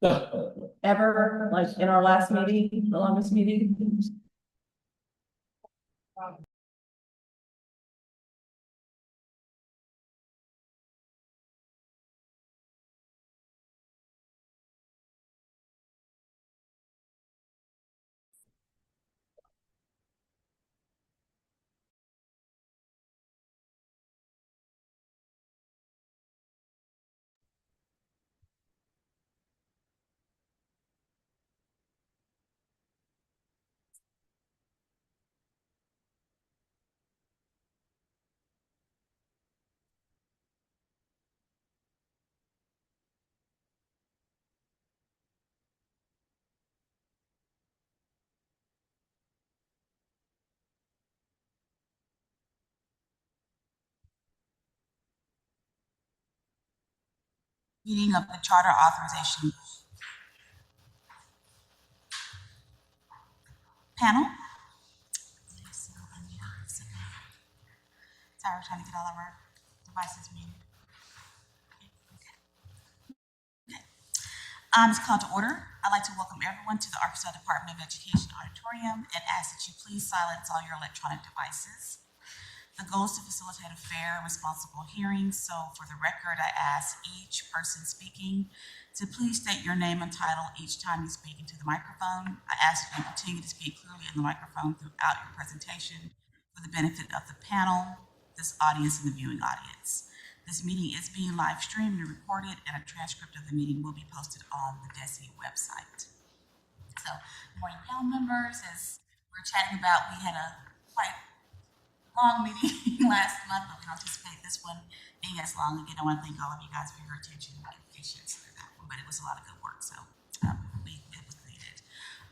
ever, like in our last meeting, the longest meeting. Meeting of the Charter Authorization Panel. Sorry, we're trying to get all of our devices muted. It's called to order. I'd like to welcome everyone to the Arkansas Department of Education Auditorium and ask that you please silence all your electronic devices. The goal is to facilitate a fair and responsible hearing, so for the record, I ask each person speaking to please state your name and title each time you speak into the microphone. I ask that you continue to speak clearly in the microphone throughout your presentation for the benefit of the panel, this audience, and the viewing audience. This meeting is being live streamed and recorded, and a transcript of the meeting will be posted on the DESE website. So, good morning, panel members. As we're chatting about, we had a quite long meeting last month, but we don't anticipate this one being as long. Again, I want to thank all of you guys for your attention and patience through that one, but it was a lot of good work, so it was needed.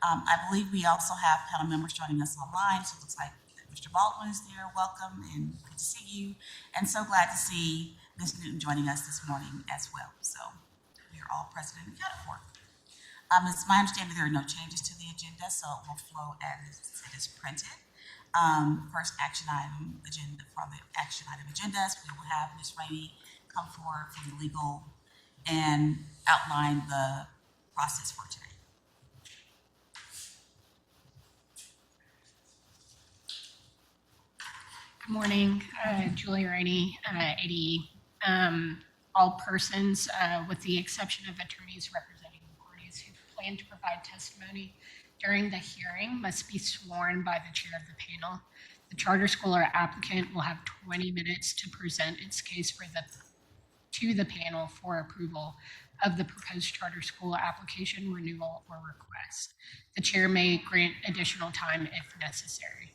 I believe we also have panel members joining us online, so it looks like Mr. Baldwin is there. Welcome, and good to see you. And so glad to see Ms. Newton joining us this morning as well. So we are all present and accounted for. It's my understanding there are no changes to the agenda, so it will flow as it is printed. First action item agenda from the action item agendas, we will have Ms. Rainey come forward for the legal and outline the process for today. Good morning, Julie Rainey, ADE. All persons, with the exception of attorneys representing the parties who plan to provide testimony during the hearing, must be sworn by the chair of the panel. The charter school or applicant will have 20 minutes to present its case to the panel for approval of the proposed charter school application, renewal, or request. The chair may grant additional time if necessary.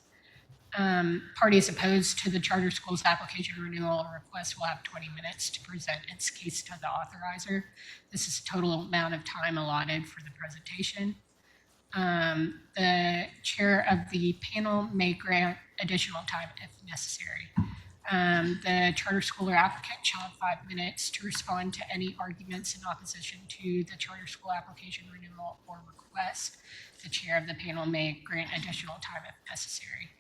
Parties opposed to the charter school's application, renewal, or request will have 20 minutes to present its case to the authorizer. This is the total amount of time allotted for the presentation. The chair of the panel may grant additional time if necessary. The charter school or applicant shall have 5 minutes to respond to any arguments in opposition to the charter school application, renewal, or request. The chair of the panel may grant additional time if necessary.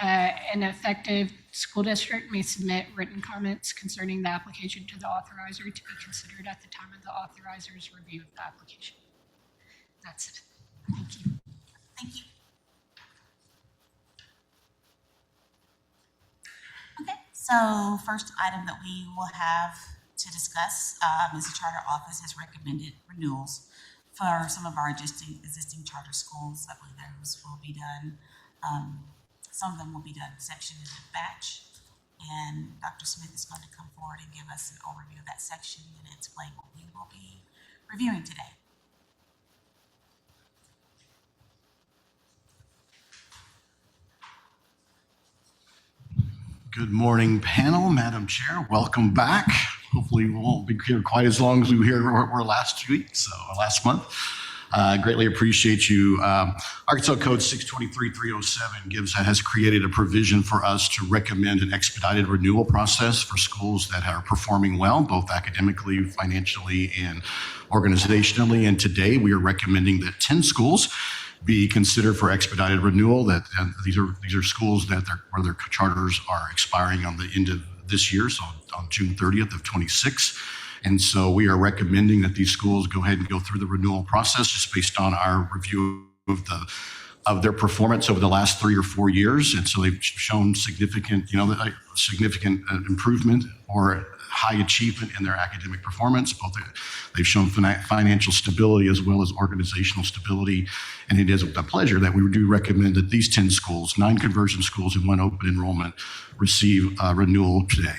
An effective school district may submit written comments concerning the application to the authorizer to be considered at the time of the authorizer's review of the application. That's it. Thank you. Thank you. Okay, so first item that we will have to discuss is the Charter Office has recommended renewals for some of our existing charter schools. I believe those will be done. Some of them will be done section and batch. And Dr. Smith is going to come forward and give us an overview of that section and explain what we will be reviewing today. Good morning, panel. Madam Chair, welcome back. Hopefully we won't be here quite as long as we were last week, so last month. Greatly appreciate you. Arkansas Code 623-307 has created a provision for us to recommend an expedited renewal process for schools that are performing well, both academically, financially, and organizationally. And today we are recommending that 10 schools be considered for expedited renewal. These are schools where their charters are expiring on the end of this year, so on June 30th of 26. And so we are recommending that these schools go ahead and go through the renewal process just based on our review of their performance over the last 3 or 4 years. And so they've shown significant improvement or high achievement in their academic performance. They've shown financial stability as well as organizational stability. And it is with a pleasure that we do recommend that these 10 schools, 9 conversion schools and 1 open enrollment, receive renewal today.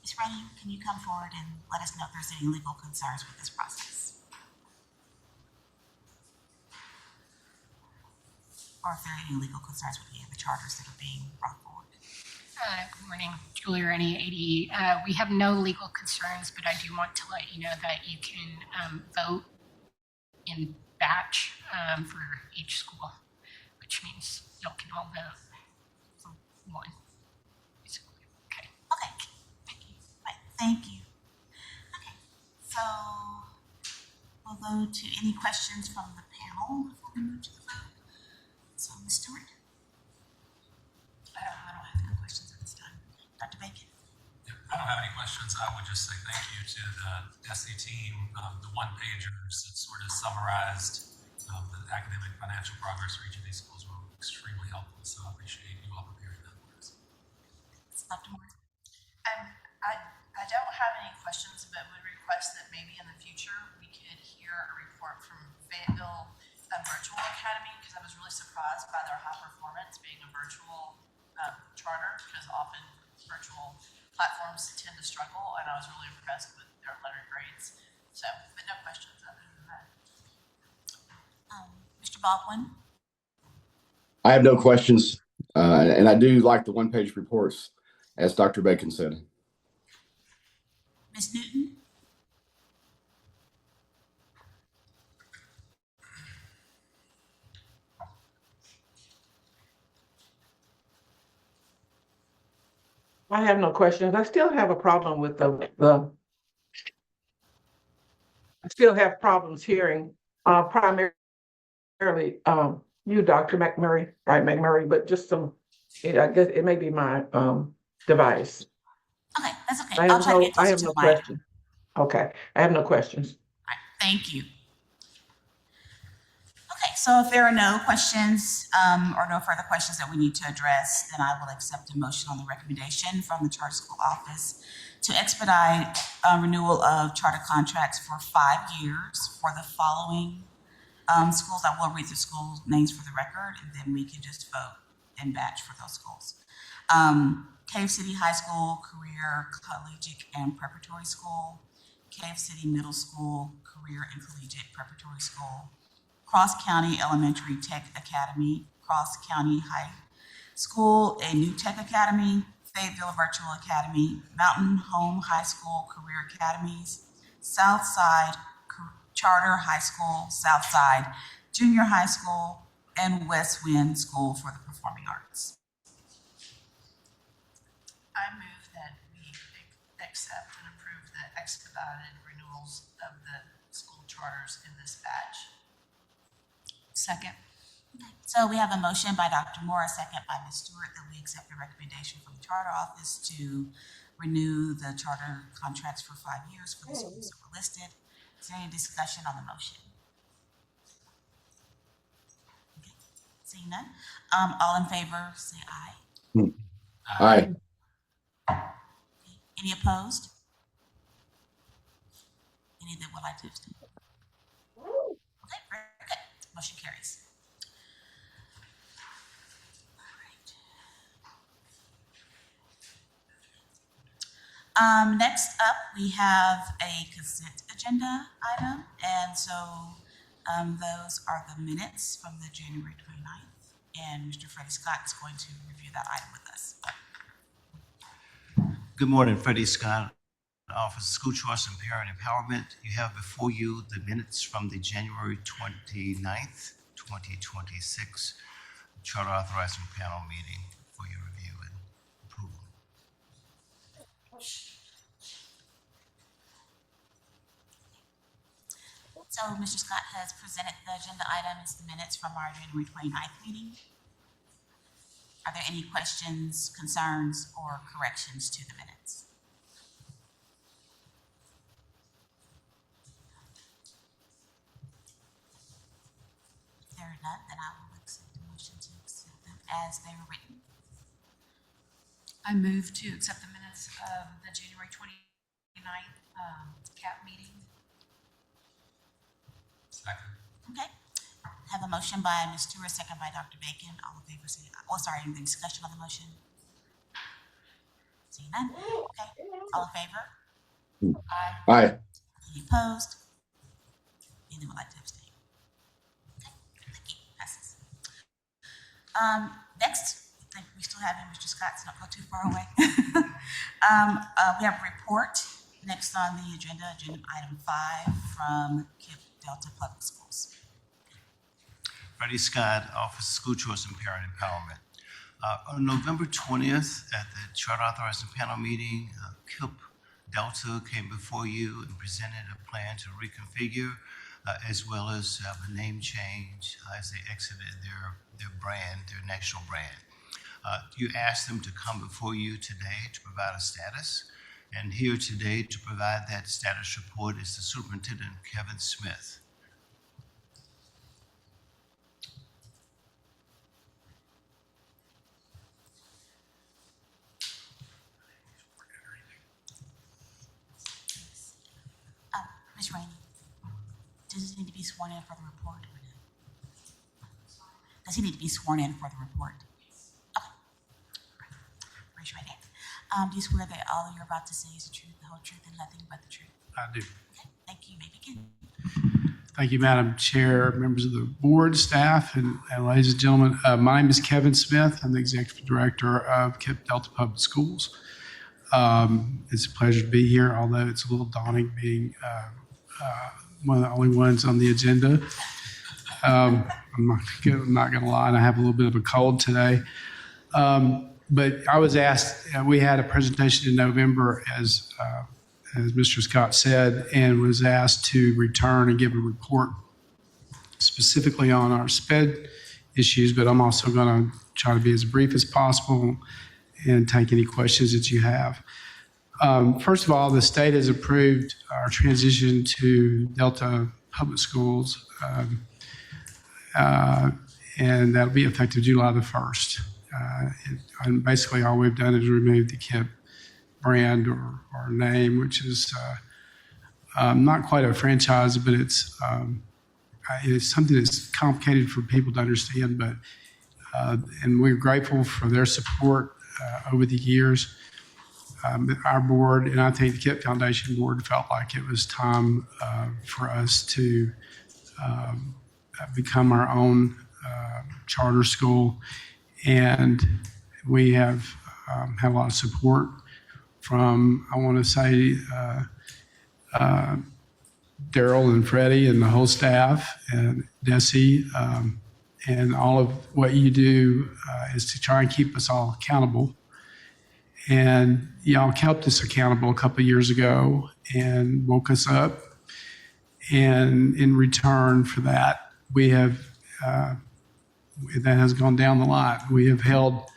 Ms. Rennie, can you come forward and let us know if there's any legal concerns with this process? Or if there are any legal concerns with any of the charters that are being brought forward? Good morning, Julie Rennie, AD. We have no legal concerns, but I do want to let you know that you can vote in batch for each school, which means y'all can all vote for one. Basically. Okay. Okay. Thank you. Right. Thank you. Okay. So we'll go to any questions from the panel before we move to the vote. So, Ms. Stewart? I don't have any questions at this time. Dr. Bacon? I don't have any questions. I would just say thank you to the SE team. The one-pagers that sort of summarized the academic financial progress for each of these schools were extremely helpful. So I appreciate you all preparing that for us. Dr. Moore? I don't have any questions, but would request that maybe in the future we could hear a report from Fayetteville Virtual Academy, because I was really surprised by their high performance being a virtual charter, because often virtual platforms tend to struggle, and I was really impressed with their letter grades. So, but no questions other than that. Mr. Baldwin? I have no questions, and I do like the one-page reports, as Dr. Bacon said. Ms. Newton? I have no questions. I still have a problem with I still have problems hearing, primarily, you, Dr. McMurray, but just some, I guess it may be my, device. Okay, that's okay. I'll try to get I closer have to no the mic. question. Okay, I have no questions. All right, thank you. Okay, so if there are no questions or no further questions that we need to address, then I will accept a motion on the recommendation from the Charter School Office to expedite renewal of charter contracts for 5 years for the following schools. I will read the school names for the record, and then we can just vote in batch for those schools. Cave City High School, Career, Collegiate, and Preparatory School. Cave City Middle School, Career, and Collegiate Preparatory School. Cross County Elementary Tech Academy, Cross County High School, a New Tech Academy, Fayetteville Virtual Academy, Mountain Home High School Career Academies, Southside Charter High School, Southside Junior High School, and West Wind School for the Performing Arts. I move that we accept and approve the expedited renewals of the school charters in this batch. Second. So we have a motion by Dr. Moore, a second by Ms. Stewart, that we accept the recommendation from the Charter Office to renew the charter contracts for 5 years for the schools that were listed. Is there any discussion on the motion? Okay. Seeing none. All in favor, say aye. Aye. Any opposed? Any that would like to abstain? Okay, very good. Motion carries. All right. Next up, we have a consent agenda item, and so those are the minutes from the January 29th, and Mr. Freddie Scott is going to review that item with us. Good morning, Freddie Scott, Office of School Choice and Parent Empowerment. You have before you the minutes from the January 29th, 2026 Charter Authorizing Panel meeting for your review and approval. So Mr. Scott has presented the agenda item. It's the minutes from our January 29th meeting. Are there any questions, concerns, or corrections to the minutes? If there are none, then I will accept the motion to accept them as they were written. I move to accept the minutes of the January 29th CAP meeting. Second. Okay. Have a motion by Ms. Stewart, second by Dr. Bacon. All in favor say aye. Oh, sorry, any discussion on the motion? Seeing none? Okay. All in favor? Aye. Any opposed? Anyone would like to abstain? Okay, thank you. Passes. Next, I think we still have Mr. Scott, so don't go too far away. We have a report next on the agenda item 5 from KIPP Delta Public Schools. Freddie Scott, Office of School Choice and Parent Empowerment. On November 20th, at the Charter Authorizing Panel meeting, KIPP Delta came before you and presented a plan to reconfigure as well as have a name change as they exited their brand, their national brand. You asked them to come before you today to provide a status, and here today to provide that status report is the Superintendent, Kevin Smith. Ms. Rainey, does he need to be sworn in for the report or no? Does he need to be sworn in for the report? Okay. Raise your right hand. Do you swear that all you're about to say is the truth, the whole truth, and nothing but the truth? I do. Okay, thank you. You may begin. Thank you, Madam Chair, members of the board, staff, and ladies and gentlemen. My name is Kevin Smith. I'm the Executive Director of KIPP Delta Public Schools. It's a pleasure to be here, although it's a little daunting being one of the only ones on the agenda. I'm not going to lie, and I have a little bit of a cold today. But I was asked, we had a presentation in November, as Mr. Scott said, and was asked to return and give a report specifically on our SPED issues, but I'm also going to try to be as brief as possible and take any questions that you have. First of all, the state has approved our transition to Delta Public Schools, and that'll be effective July the 1st. And basically all we've done is remove the KIPP brand or name, which is not quite a franchise, but it's something that's complicated for people to understand, but and we're grateful for their support over the years. Our board, and I think the KIPP Foundation board, felt like it was time for us to become our own charter school. And we have had a lot of support from, I want to say, Daryl and Freddie and the whole staff and Desi. And all of what you do is to try and keep us all accountable. And y'all kept us accountable a couple of years ago and woke us up. And in return for that, we have, that has gone down the line. We have held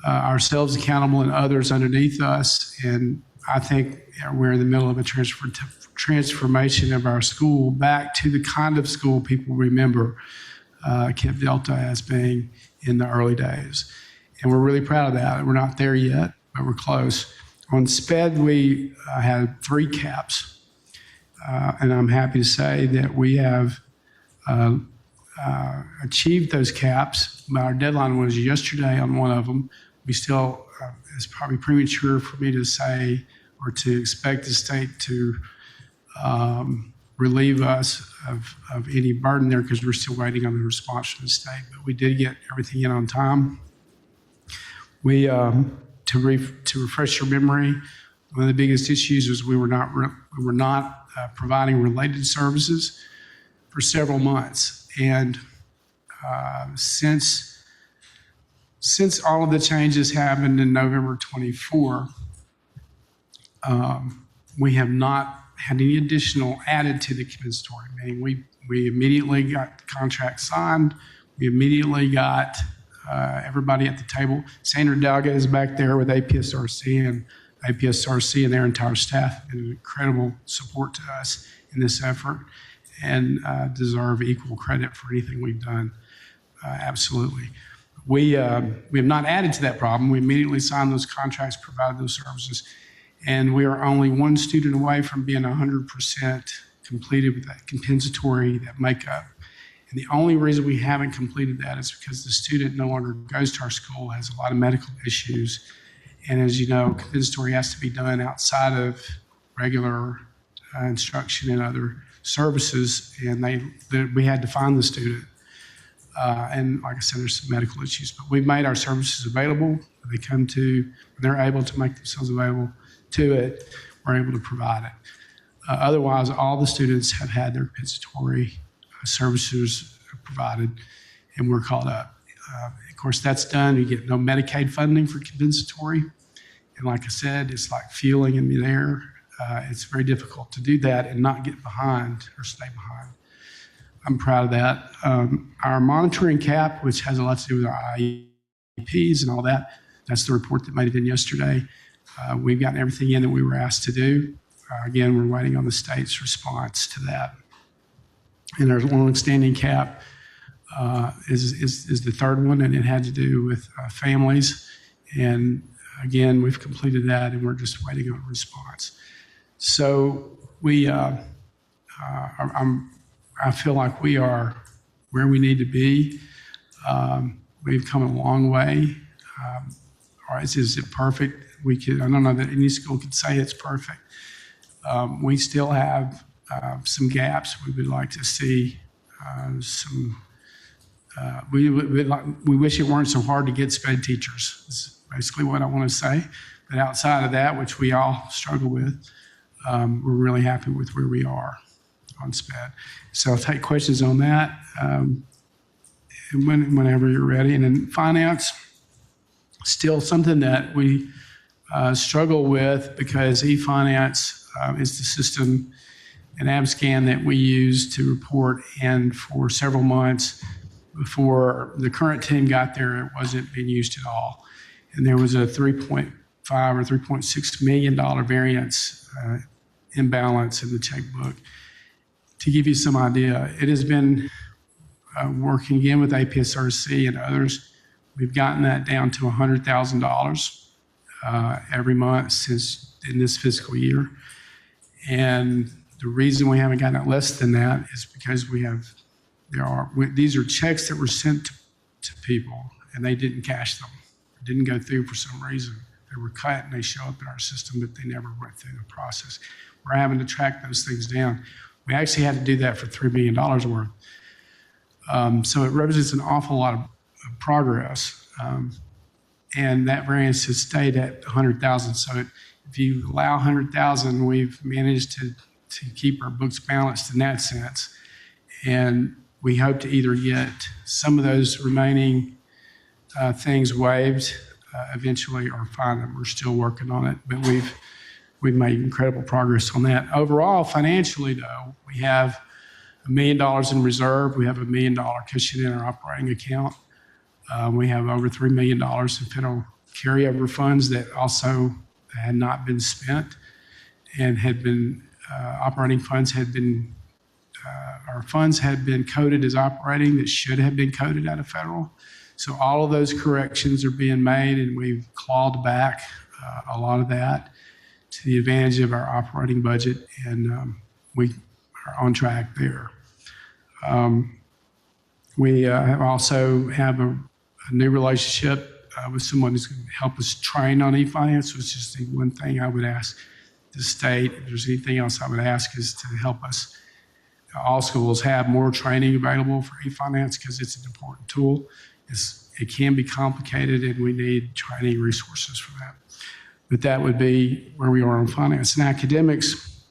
ourselves accountable and others underneath us. And I think we're in the middle of a transformation of our school back to the kind of school people remember KIPP Delta as being in the early days. And we're really proud of that. We're not there yet, but we're close. On SPED, we had 3 caps. And I'm happy to say that we have achieved those caps. Our deadline was yesterday on one of them. We still, it's probably premature for me to say or to expect the state to relieve us of any burden there, because we're still waiting on the response from the state. But we did get everything in on time. We, to refresh your memory, one of the biggest issues was we were not providing related services for several months. And since all of the changes happened in November 24, we have not had any additional added to the compensatory, meaning we immediately got the contract signed. We immediately got everybody at the table. Sandra Delga is back there with APSRC, and APSRC and their entire staff have been an incredible support to us in this effort and deserve equal credit for anything we've done. Absolutely. We have not added to that problem. We immediately signed those contracts, provided those services, and we are only one student away from being 100% completed with that compensatory, that makeup. And the only reason we haven't completed that is because the student no longer goes to our school, has a lot of medical issues. And as you know, compensatory has to be done outside of regular instruction and other services. And we had to find the student. And like I said, there's some medical issues, but we've made our services available. They come to, they're able to make themselves available to it. We're able to provide it. Otherwise, all the students have had their compensatory services provided, and we're caught up. Of course, that's done. You get no Medicaid funding for compensatory. And like I said, it's like fueling in the air. It's very difficult to do that and not get behind or stay behind. I'm proud of that. Our monitoring cap, which has a lot to do with our IEPs and all that, that's the report that made it in yesterday. We've gotten everything in that we were asked to do. Again, we're waiting on the state's response to that. And our long-standing cap is the third one, and it had to do with families. And again, we've completed that, and we're just waiting on a response. So I feel like we are where we need to be. We've come a long way. Or is it perfect? I don't know that any school could say it's perfect. We still have some gaps. We would like to see we wish it weren't so hard to get SPED teachers, is basically what I want to say. But outside of that, which we all struggle with, we're really happy with where we are on SPED. So I'll take questions on that whenever you're ready. And then finance, still something that we struggle with because eFinance is the system and ABSCAN that we use to report. And for several months before the current team got there, it wasn't being used at all. And there was a $3.5 or $3.6 million variance imbalance in the checkbook. To give you some idea, it has been working again with APSRC and others. We've gotten that down to $100,000 every month since in this fiscal year. And the reason we haven't gotten it less than that is because these are checks that were sent to people and they didn't cash them. It didn't go through for some reason. They were cut and they show up in our system, but they never went through the process. We're having to track those things down. We actually had to do that for $3 million worth. So it represents an awful lot of progress. And that variance has stayed at 100,000. So if you allow 100,000, we've managed to keep our books balanced in that sense. And we hope to either get some of those remaining things waived eventually or find them. We're still working on it, but we've made incredible progress on that. Overall, financially, though, we have $1 million in reserve. We have $1 million cushion in our operating account. We have over $3 million in federal carryover funds that also had not been spent and had been operating funds had been our funds had been coded as operating that should have been coded out of federal. So all of those corrections are being made, and we've clawed back a lot of that to the advantage of our operating budget, and we are on track there. We also have a new relationship with someone who's going to help us train on eFinance, which is the one thing I would ask the state. If there's anything else I would ask is to help us. All schools have more training available for eFinance because it's an important tool. It can be complicated, and we need training resources for that. But that would be where we are on finance. And academics,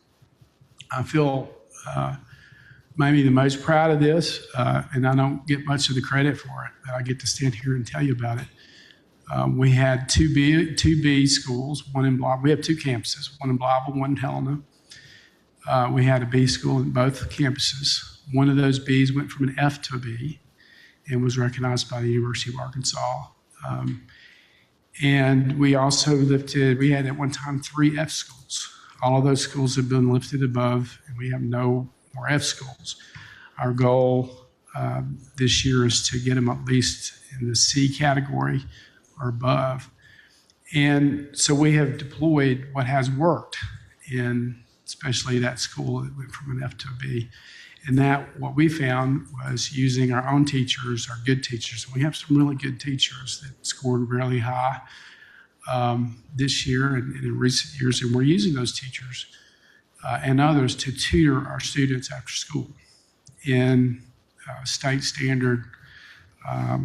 I feel maybe the most proud of this, and I don't get much of the credit for it, but I get to stand here and tell you about it. We had two B schools, one in Blytheville. We have two campuses, one in Blytheville, one in Helena. We had a B school in both campuses. One of those Bs went from an F to a B, and was recognized by the University of Arkansas. And we also we had at one time 3 F schools. All of those schools have been lifted above, and we have no more F schools. Our goal this year is to get them at least in the C category or above. And so we have deployed what has worked in especially that school that went from an F to a B. And that what we found was using our own teachers, our good teachers. We have some really good teachers that scored really high this year and in recent years, and we're using those teachers and others to tutor our students after school in state standard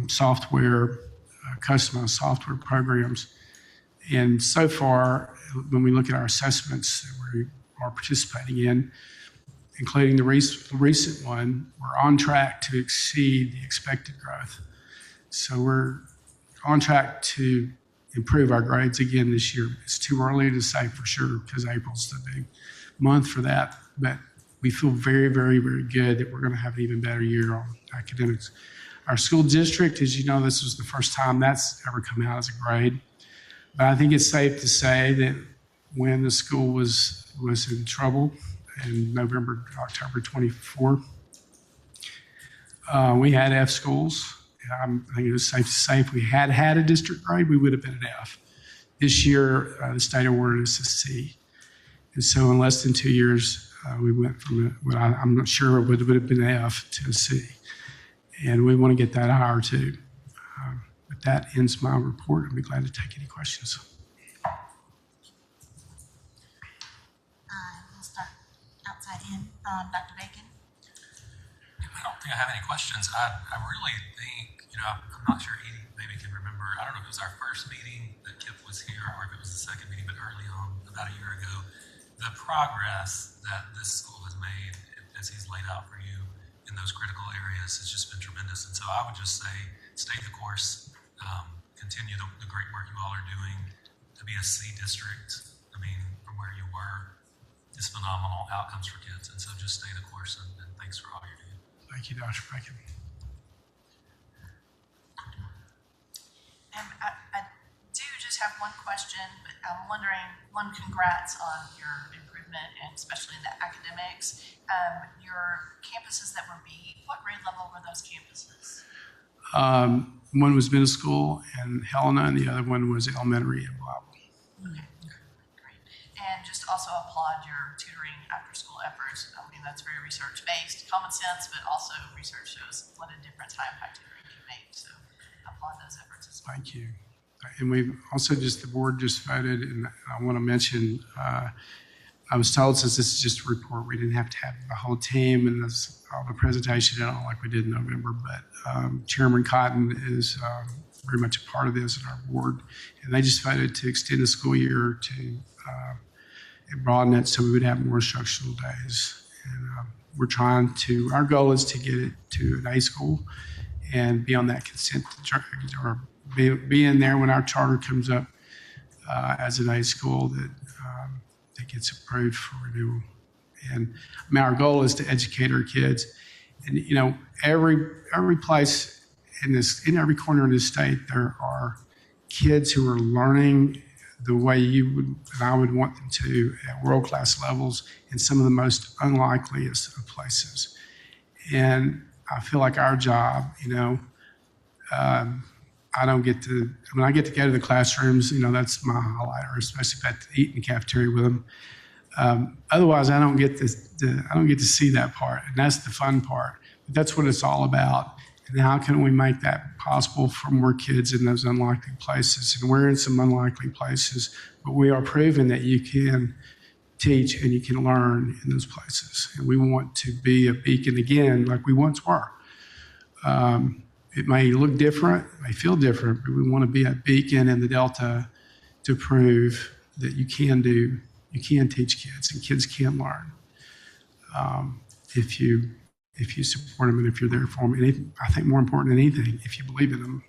software, customized software programs. And so far, when we look at our assessments that we are participating in, including the recent one, we're on track to exceed the expected growth. So we're on track to improve our grades again this year. It's too early to say for sure because April's the big month for that, but we feel very, very, very good that we're going to have an even better year on academics. Our school district, as you know, this was the first time that's ever come out as a grade. But I think it's safe to say that when the school was in trouble in October 24, we had F schools. I think it was safe to say if we had a district grade, we would have been an F. This year, the state awarded us a C. And so in less than 2 years, we went from I'm not sure it would have been an F to a C. And we want to get that higher too. But that ends my report. I'd be glad to take any questions. We'll start outside in. Dr. Bacon? I don't think I have any questions. I really think, I'm not sure Edie maybe can remember. I don't know if it was our first meeting that Kip was here or if it was the second meeting, but early on, about a year ago, the progress that this school has made as he's laid out for you in those critical areas has just been tremendous. And so I would just say, stay the course, continue the great work you all are doing. To be a C district, I mean, from where you were, is phenomenal outcomes for kids. And so just stay the course and thanks for all you're doing. Thank you, Dr. Bacon. I do just have one question, but I'm wondering, congrats on your improvement and especially in the academics. Your campuses that were B, what grade level were those campuses? One was middle school in Helena, and the other one was elementary in Bible. Okay, great. And just also applaud your tutoring after school efforts. I mean, that's very research based, common sense, but also research shows what a difference high impact tutoring can make. So applaud those efforts as well. Thank you. And we've also the board just voted, and I want to mention, I was told since this is just a report, we didn't have to have the whole team and all the presentation and all like we did in November, but Chairman Cotton is very much a part of this in our board, and they just voted to extend the school year to broaden it so we would have more instructional days. And our goal is to get it to an A school and be on that consent or be in there when our charter comes up as an A school that gets approved for renewal. And I mean, our goal is to educate our kids. And every place in every corner of this state, there are kids who are learning the way you would and I would want them to at world-class levels in some of the most unlikeliest of places. And I feel like our job, I get to go to the classrooms, that's my highlight, or especially if I eat in the cafeteria with them. Otherwise, I don't get to see that part, and that's the fun part. But that's what it's all about. And how can we make that possible for more kids in those unlikely places? And we're in some unlikely places, but we are proving that you can teach and you can learn in those places. And we want to be a beacon again, like we once were. It may look different, it may feel different, but we want to be a beacon in the Delta to prove that you can teach kids and kids can learn if you support them and if you're there for them. And I think more important than anything, if you believe in them.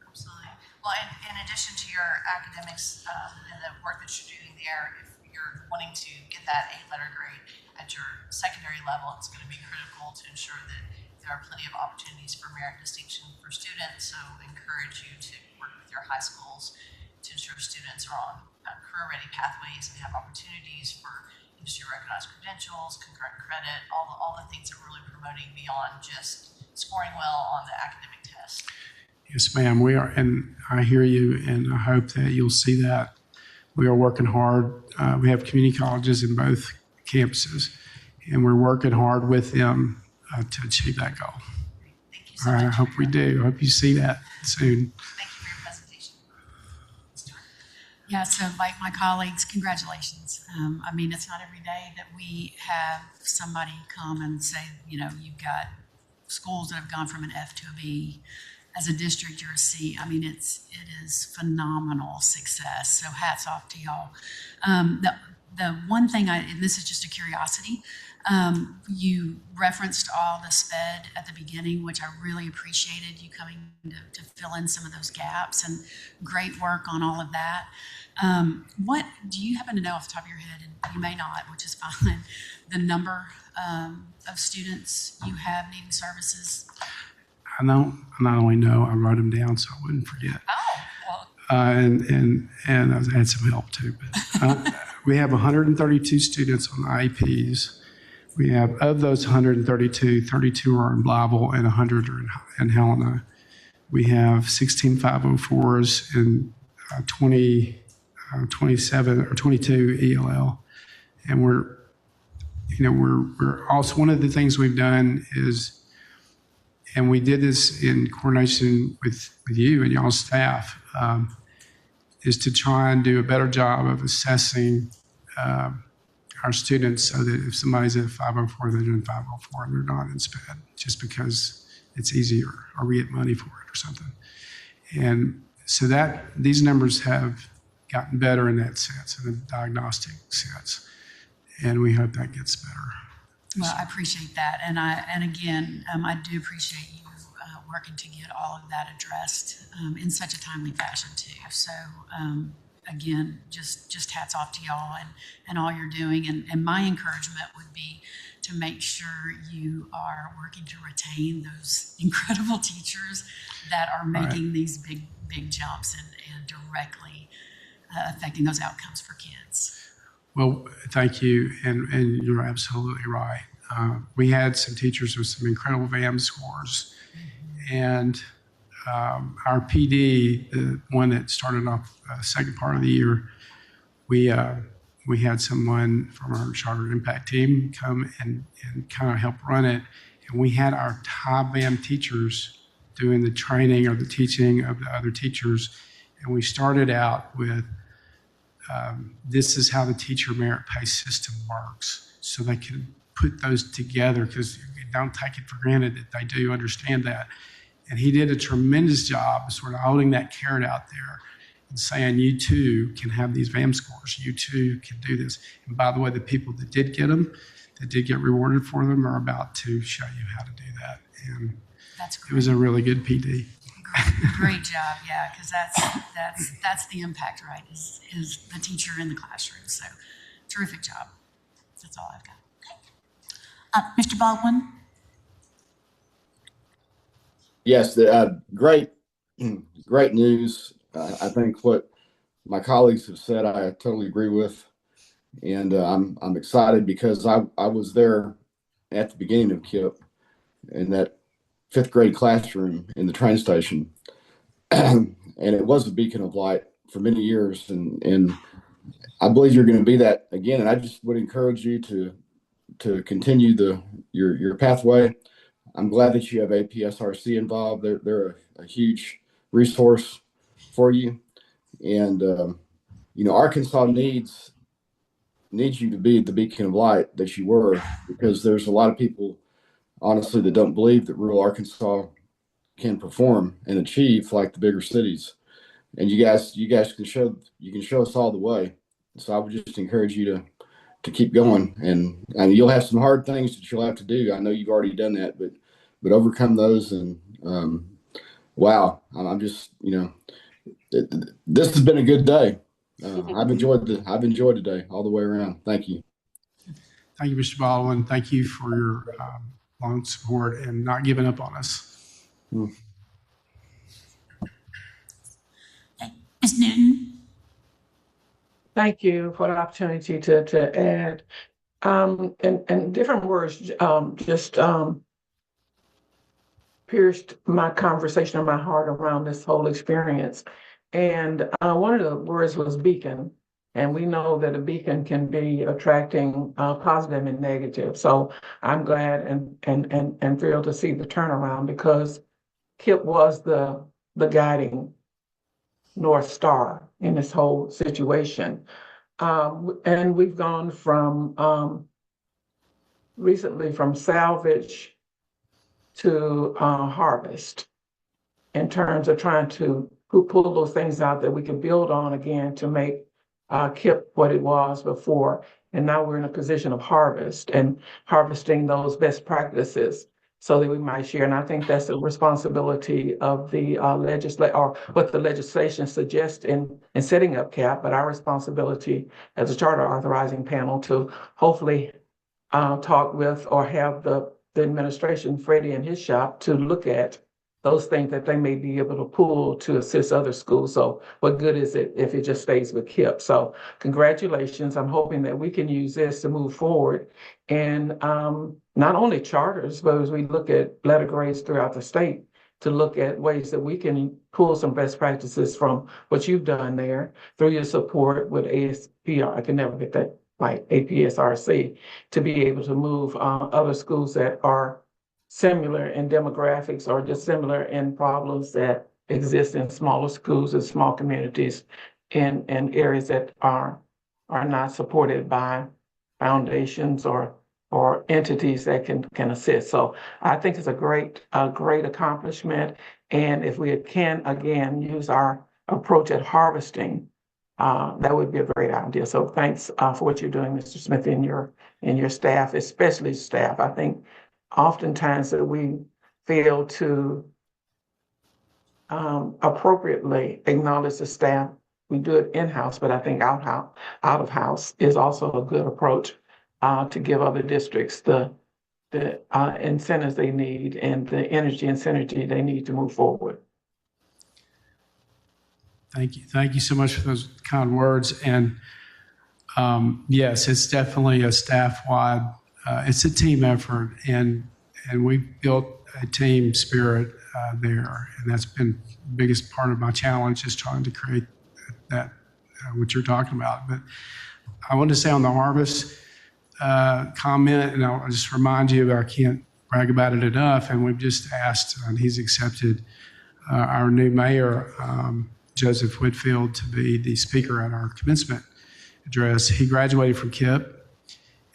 Absolutely. Well, in addition to your academics and the work that you're doing there, if you're wanting to get that A letter grade at your secondary level, it's going to be critical to ensure that there are plenty of opportunities for merit distinction for students. So encourage you to work with your high schools to ensure students are on career-ready pathways and have opportunities for industry-recognized credentials, concurrent credit, all the things that we're really promoting beyond just scoring well on the academic test. Yes, ma'am. We are, and I hear you, and I hope that you'll see that. We are working hard. We have community colleges in both campuses, and we're working hard with them to achieve that goal. Thank you so All right, I much. hope we do. I hope you see that soon. Thank you for your presentation. Yeah, so like my colleagues, congratulations. I mean, it's not every day that we have somebody come and say, you know, you've got schools that have gone from an F to a B. As a district, you're a C. I mean, it is phenomenal success. So hats off to y'all. The one thing and this is just a curiosity, you referenced all the SPED at the beginning, which I really appreciated you coming to fill in some of those gaps, and great work on all of that. What do you happen to know off the top of your head, and you may not, which is fine, the number of students you have needing services? I not only know, I wrote them down so I wouldn't forget. Oh, well, And I had some help too. But we have 132 students on the IEPs. We have, of those 132, 32 are in Blytheville and 100 are in Helena. We have 16 504s and 27 or 22 ELL. And we're also, one of the things we've done is, and we did this in coordination with you and y'all's staff, is to try and do a better job of assessing our students so that if somebody's at 504, they're in 504 and they're not in SPED just because it's easier or we get money for it or something. And so that these numbers have gotten better in that sense, in the diagnostic sense. And we hope that gets better. well, I appreciate that. And again, I do appreciate you working to get all of that addressed in such a timely fashion too. So again, just hats off to y'all and all you're doing. And my encouragement would be to make sure you are working to retain those incredible teachers that are making these big jumps and directly affecting those outcomes for kids. Well, thank you, and you're absolutely right. We had some teachers with some incredible VAM scores, and our PD, the one that started off the second part of the year, we had someone from our charter impact team come and kind of help run it, and we had our top VAM teachers doing the training or the teaching of the other teachers, and we started out with this is how the teacher merit pay system works, so they can put those together, because you don't take it for granted that they do understand that. And he did a tremendous job of sort of holding that carrot out there and saying, you too can have these VAM scores, you too can do this. And by the way, the people that did get them, that did get rewarded for them, are about to show you how to do that. And That's great. it was a really good PD. Great job, yeah, because that's the impact, right? Is the teacher in the classroom. So, terrific job. That's all I've got. Mr. Baldwin? Yes, great news. I think what my colleagues have said, I totally agree with, and I'm excited because I was there at the beginning of KIP in that fifth grade classroom in the train station, and it was a beacon of light for many years, and I believe you're going to be that again. And I just would encourage you to continue your pathway. I'm glad that you have APSRC involved. They're a huge resource for you, and Arkansas needs you to be the beacon of light that you were, because there's a lot of people, honestly, that don't believe that rural Arkansas can perform and achieve like the bigger cities. And you guys can show us all the way. So I would just encourage you to keep going, and you'll have some hard things that you'll have to do. I know you've already done that, but overcome those. And wow, I'm just, this has been a good day. I've enjoyed today all the way around. Thank you. Thank you, Mr. Baldwin. Thank you for your long support and not giving up on us. Ms. Newton? Thank you for the opportunity to add. And different words just pierced my conversation in my heart around this whole experience. And one of the words was beacon. And we know that a beacon can be attracting positive and negative. So I'm glad and thrilled to see the turnaround, because KIP was the guiding North Star in this whole situation. And we've gone from recently from salvage to harvest, in terms of trying to pull those things out that we can build on again to make KIP what it was before. And now we're in a position of harvest and harvesting those best practices so that we might share. And I think that's the responsibility of the legislature, or what the legislation suggests in setting up CAP, but our responsibility as a charter authorizing panel to hopefully talk with or have the administration, Freddie and his shop, to look at those things that they may be able to pull to assist other schools. So what good is it if it just stays with KIP? So congratulations. I'm hoping that we can use this to move forward. And not only charters, but as we look at letter grades throughout the state, to look at ways that we can pull some best practices from what you've done there through your support with ASPR. I can never get that right, APSRC, to be able to move other schools that are similar in demographics or just similar in problems that exist in smaller schools and small communities in areas that are not supported by foundations or entities that can assist. So I think it's a great accomplishment. And if we can, again, use our approach at harvesting, that would be a great idea. So thanks for what you're doing, Mr. Smith, and your staff, especially staff. I think oftentimes that we fail to appropriately acknowledge the staff. We do it in-house, but I think out of house is also a good approach to give other districts the incentives they need and the energy and synergy they need to move forward. Thank you. Thank you so much for those kind words. And yes, it's definitely a staff-wide, it's a team effort, and we've built a team spirit there. And that's been the biggest part of my challenge, is trying to create that, what you're talking about. But I want to say on the harvest comment, and I'll just remind you, I can't brag about it enough, and we've just asked, and he's accepted our new mayor, Joseph Whitfield, to be the speaker at our commencement address. He graduated from KIP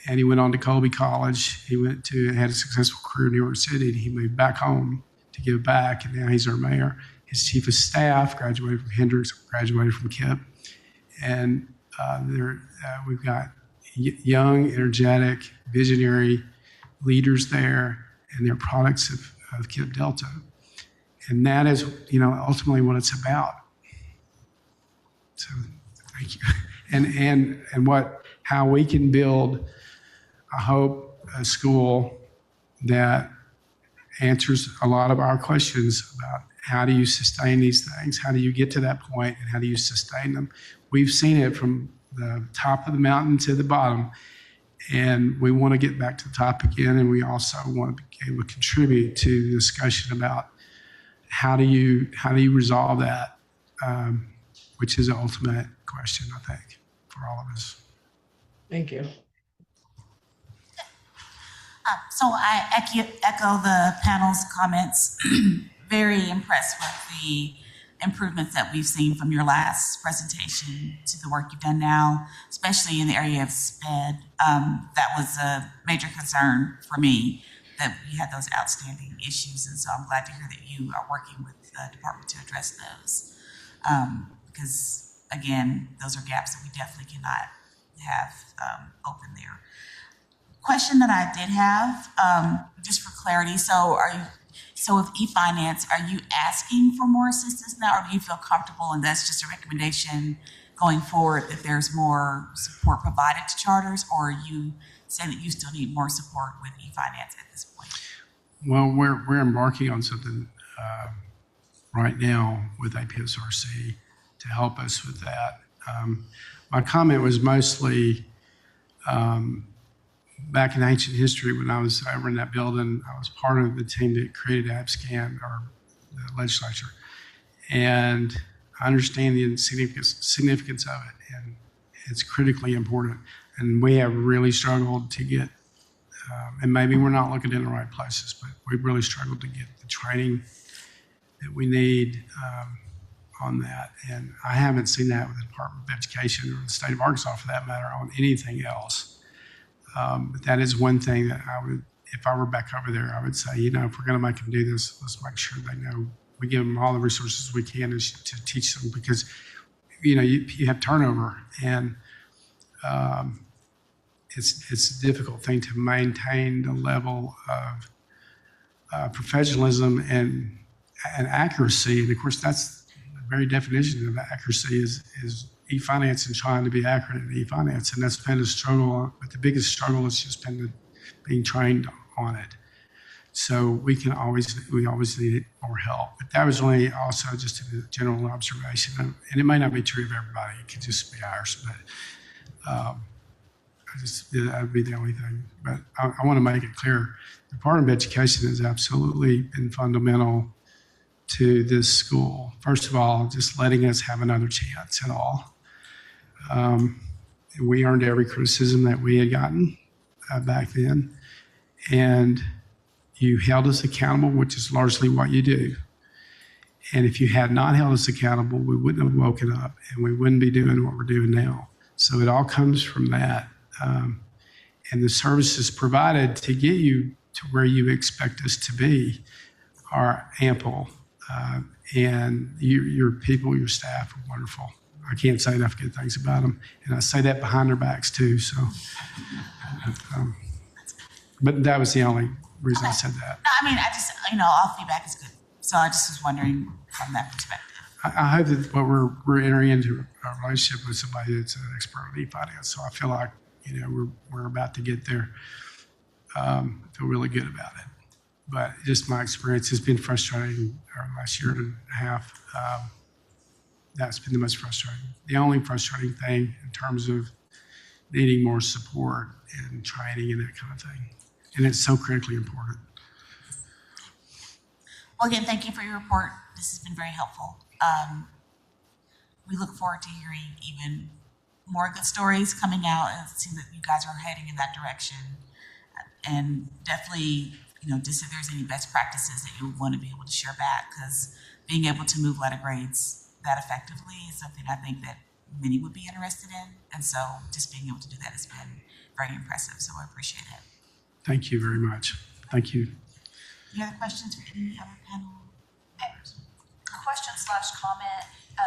and he went on to Colby College. He had a successful career in New York City. And he moved back home to give back, and now he's our mayor. His chief of staff graduated from Hendrix, graduated from KIP. And we've got young, energetic, visionary leaders there, and they're products of KIP Delta. And that is, ultimately what it's about. So thank you. And how we can build, I hope, a school that answers a lot of our questions about how do you sustain these things? How do you get to that point, and how do you sustain them? We've seen it from the top of the mountain to the bottom, and we want to get back to the top again. And we also want to be able to contribute to the discussion about how do you resolve that, which is the ultimate question, I think, for all of us. Thank you. So I echo the panel's comments. Very impressed with the improvements that we've seen from your last presentation to the work you've done now, especially in the area of SPED. That was a major concern for me, that we had those outstanding issues. And so I'm glad to hear that you are working with the department to address those. Because again, those are gaps that we definitely cannot have open there. Question that I did have, just for clarity. So with e-finance, are you asking for more assistance now, or do you feel comfortable and that's just a recommendation going forward that there's more support provided to charters, or are you saying that you still need more support with e-finance at this point? Well, we're embarking on something right now with APSRC to help us with that. My comment was mostly back in ancient history when I was over in that building. I was part of the team that created AppScan, or the legislature, and I understand the significance of it, and it's critically important. And we have really struggled to get, and maybe we're not looking in the right places, but we've really struggled to get the training that we need on that. And I haven't seen that with the Department of Education or the state of Arkansas, for that matter, on anything else. But that is one thing that I would, if I were back over there, I would say, if we're going to make them do this, let's make sure they know we give them all the resources we can to teach them, because, you have turnover, and it's a difficult thing to maintain the level of professionalism and accuracy. And of course, that's the very definition of accuracy is e-finance, and trying to be accurate in e-finance. And that's been a struggle, but the biggest struggle has just been being trained on it. So we always need more help. But that was only also just a general observation. And it may not be true of everybody. It could just be ours. But that would be the only thing. But I want to make it clear, the Department of Education has absolutely been fundamental to this school. First of all, just letting us have another chance at all. We earned every criticism that we had gotten back then. And you held us accountable, which is largely what you do. And if you had not held us accountable, we wouldn't have woken up, and we wouldn't be doing what we're doing now. So it all comes from that. And the services provided to get you to where you expect us to be are ample. And your people, your staff are wonderful. I can't say enough good things about them. And I say that behind their backs too. So, but that was the only reason I said that. No, I just, all feedback is good. So I just was wondering from that perspective. I hope that we're entering into a relationship with somebody that's an expert in e-finance. So I feel like, we're about to get there. Feel really good about it. But just my experience has been frustrating over the last year and a half. That's been the most frustrating. The only frustrating thing in terms of needing more support and training and that kind of thing. And it's so critically important. Well, again, thank you for your report. This has been very helpful. We look forward to hearing even more good stories coming out, and it seems that you guys are heading in that direction. And definitely, just if there's any best practices that you want to be able to share back, because being able to move letter grades that effectively is something I think that many would be interested in. And so just being able to do that has been very impressive. So I appreciate it. Thank you very much. Thank you. Any other questions for any other panel members? Question/comment.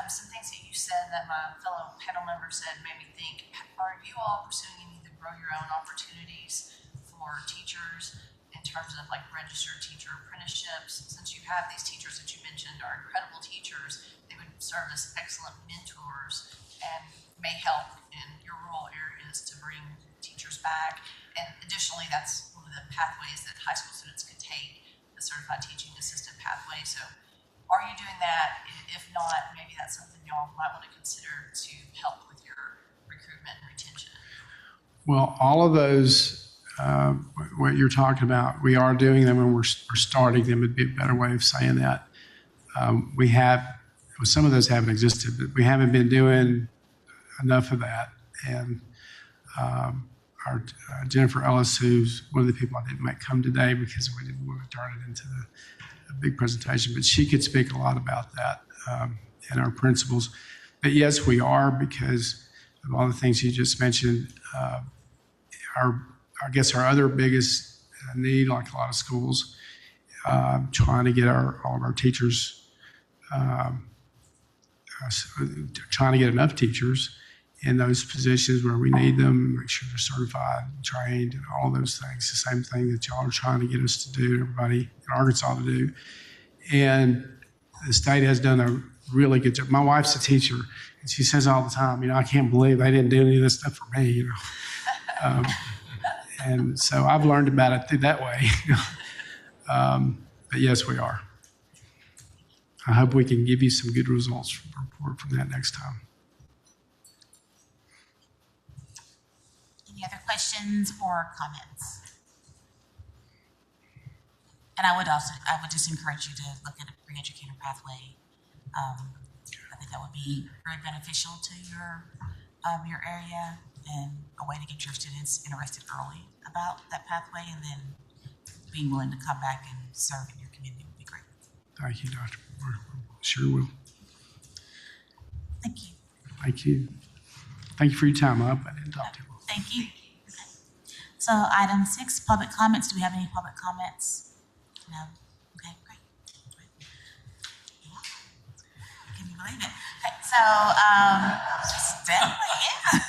Some things that you said that my fellow panel members said made me think, are you all pursuing any of the grow your own opportunities for teachers in terms of like registered teacher apprenticeships? Since you have these teachers that you mentioned are incredible teachers, they would serve as excellent mentors and may help in your rural areas to bring teachers back. And additionally, that's one of the pathways that high school students could take, the certified teaching assistant pathway. So are you doing that? If not, maybe that's something y'all might want to consider to help with your recruitment and retention. Well, all of those, what you're talking about, we are doing them, and we're starting them. Would be a better way of saying that. We have, well, some of those haven't existed, but we haven't been doing enough of that. And our Jennifer Ellis, who's one of the people I didn't make come today because we didn't want to turn it into a big presentation, but she could speak a lot about that and our principles. But yes, we are, because of all the things you just mentioned. I guess our other biggest need, like a lot of schools, trying to get all of our teachers, trying to get enough teachers in those positions where we need them, make sure they're certified, and trained, and all those things. The same thing that y'all are trying to get us to do, everybody in Arkansas to do. And the state has done a really good job. My wife's a teacher, and she says all the time, I can't believe they didn't do any of this stuff for me, And so I've learned about it through that way. But yes, we are. I hope we can give you some good results report from that next time. Any other questions or comments? And I would just encourage you to look at a pre-educator pathway. I think that would be very beneficial to your area and a way to get your students interested early about that pathway, and then being willing to come back and serve in your community would be great. Thank you, Dr. Moore. Sure will. Thank you. Thank you. Thank you for your time. I didn't talk too long. Thank you. Okay. So item 6, public comments. Do we have any public comments? No? Okay, great. Can you believe it? Okay, so, definitely, yeah.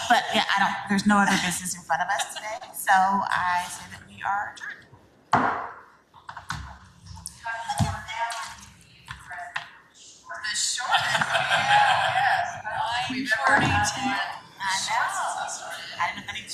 But yeah, there's no other business in front of us today, so I say that we are adjourned. The shortest, yes. I know. I didn't know if I need to